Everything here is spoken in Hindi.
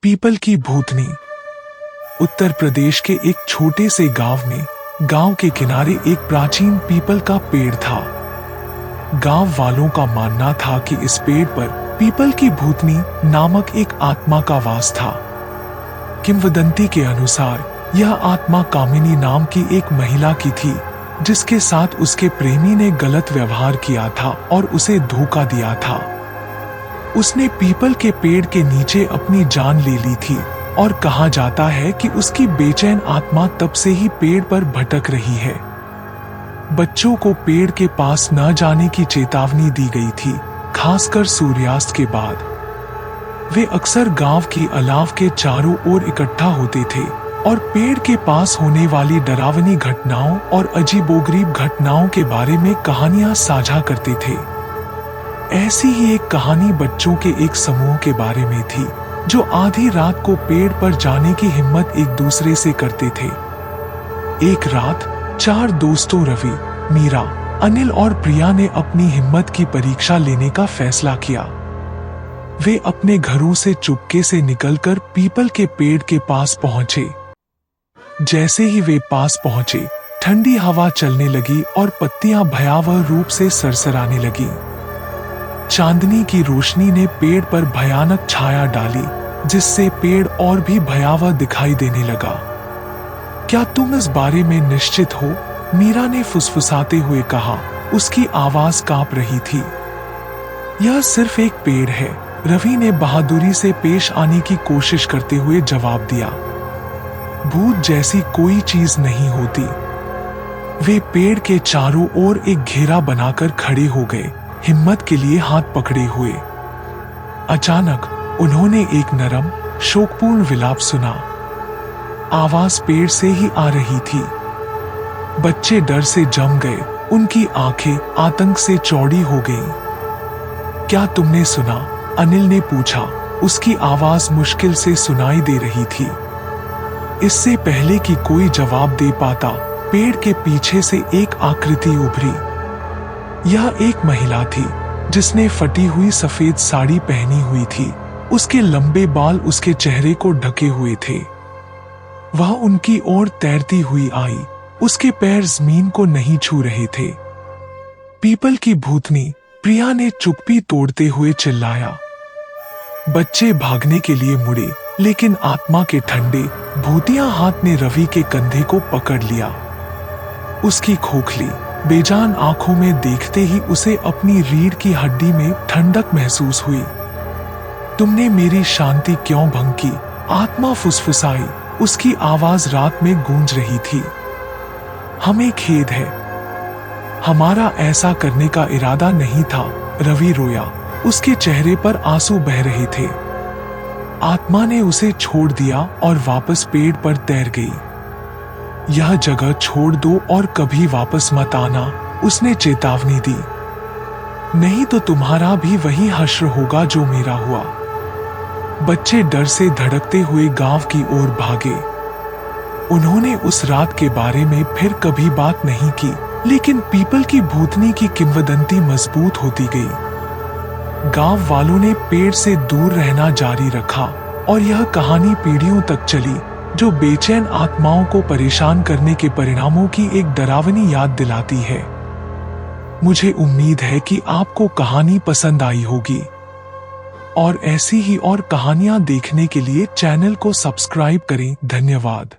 पीपल की भूतनी। उत्तर प्रदेश के एक छोटे से गांव में गांव के किनारे एक प्राचीन पीपल का पेड़ था। गांव वालों का मानना था कि इस पेड़ पर पीपल की भूतनी नामक एक आत्मा का वास था। किंवदंती के अनुसार यह आत्मा कामिनी नाम की एक महिला की थी, जिसके साथ उसके प्रेमी ने गलत व्यवहार किया था और उसे धोखा दिया था। उसने पीपल के पेड़ के नीचे अपनी जान ले ली थी और कहा जाता है कि उसकी बेचैन आत्मा तब से ही पेड़ पर भटक रही है। बच्चों को पेड़ के पास न जाने की चेतावनी दी गई थी, खासकर सूर्यास्त के बाद। वे अक्सर गांव की अलाव के चारों ओर इकट्ठा होते थे और पेड़ के पास होने वाली डरावनी घटनाओं और अजीबोगरीब घटनाओं के बारे में कहानियां साझा करते थे। ऐसी ही एक कहानी बच्चों के एक समूह के बारे में थी, जो आधी रात को पेड़ पर जाने की हिम्मत एक दूसरे से करते थे। एक रात 4 दोस्तों रवि, मीरा, अनिल और प्रिया ने अपनी हिम्मत की परीक्षा लेने का फैसला किया। वे अपने घरों से चुपके से निकलकर पीपल के पेड़ के पास पहुंचे। जैसे ही वे पास पहुंचे, ठंडी हवा चलने लगी और पत्तियां भयावह रूप से सरसराने लगी। चांदनी की रोशनी ने पेड़ पर भयानक छाया डाली, जिससे पेड़ और भी भयावह दिखाई देने लगा। क्या तुम इस बारे में निश्चित हो? मीरा ने फुसफुसाते हुए कहा। उसकी आवाज कांप रही थी। यह सिर्फ एक पेड़ है, रवि ने बहादुरी से पेश आने की कोशिश करते हुए जवाब दिया। भूत जैसी कोई चीज नहीं होती। वे पेड़ के चारों ओर एक घेरा बनाकर खड़े हो गए, हिम्मत के लिए हाथ पकड़े हुए। अचानक उन्होंने एक नरम, शोकपूर्ण विलाप सुना। आवाज पेड़ से ही आ रही थी। बच्चे डर से जम गए, उनकी आंखें आतंक से चौड़ी हो गईं। क्या तुमने सुना? अनिल ने पूछा। उसकी आवाज मुश्किल से सुनाई दे रही थी। इससे पहले कि कोई जवाब दे पाता, पेड़ के पीछे से एक आकृति उभरी। यह एक महिला थी, जिसने फटी हुई सफेद साड़ी पहनी हुई थी। उसके लंबे बाल उसके चेहरे को ढके हुए थे। वह उनकी ओर तैरती हुई आई। उसके पैर जमीन को नहीं छू रहे थे। पीपल की भूतनी, प्रिया ने चुप्पी तोड़ते हुए चिल्लाया। बच्चे भागने के लिए मुड़े, लेकिन आत्मा के ठंडे, भूतिया हाथ ने रवि के कंधे को पकड़ लिया। उसकी खोखली, बेजान आंखों में देखते ही उसे अपनी रीढ़ की हड्डी में ठंडक महसूस हुई। तुमने मेरी शांति क्यों भंग की? आत्मा फुसफुसाई। उसकी आवाज रात में गूंज रही थी। हमें खेद है, हमारा ऐसा करने का इरादा नहीं था। रवि रोया। उसके चेहरे पर आंसू बह रहे थे। आत्मा ने उसे छोड़ दिया और वापस पेड़ पर तैर गई। यह जगह छोड़ दो और कभी वापस मत आना, उसने चेतावनी दी। नहीं तो तुम्हारा भी वही हश्र होगा जो मेरा हुआ। बच्चे डर से धड़कते हुए गांव की ओर भागे। उन्होंने उस रात के बारे में फिर कभी बात नहीं की, लेकिन पीपल की भूतनी की किंवदंती मजबूत होती गई। गांव वालों ने पेड़ से दूर रहना जारी रखा और यह कहानी पीढ़ियों तक चली, जो बेचैन आत्माओं को परेशान करने के परिणामों की एक डरावनी याद दिलाती है। मुझे उम्मीद है कि आपको कहानी पसंद आई होगी और ऐसी ही और कहानियां देखने के लिए चैनल को सब्सक्राइब करें। धन्यवाद।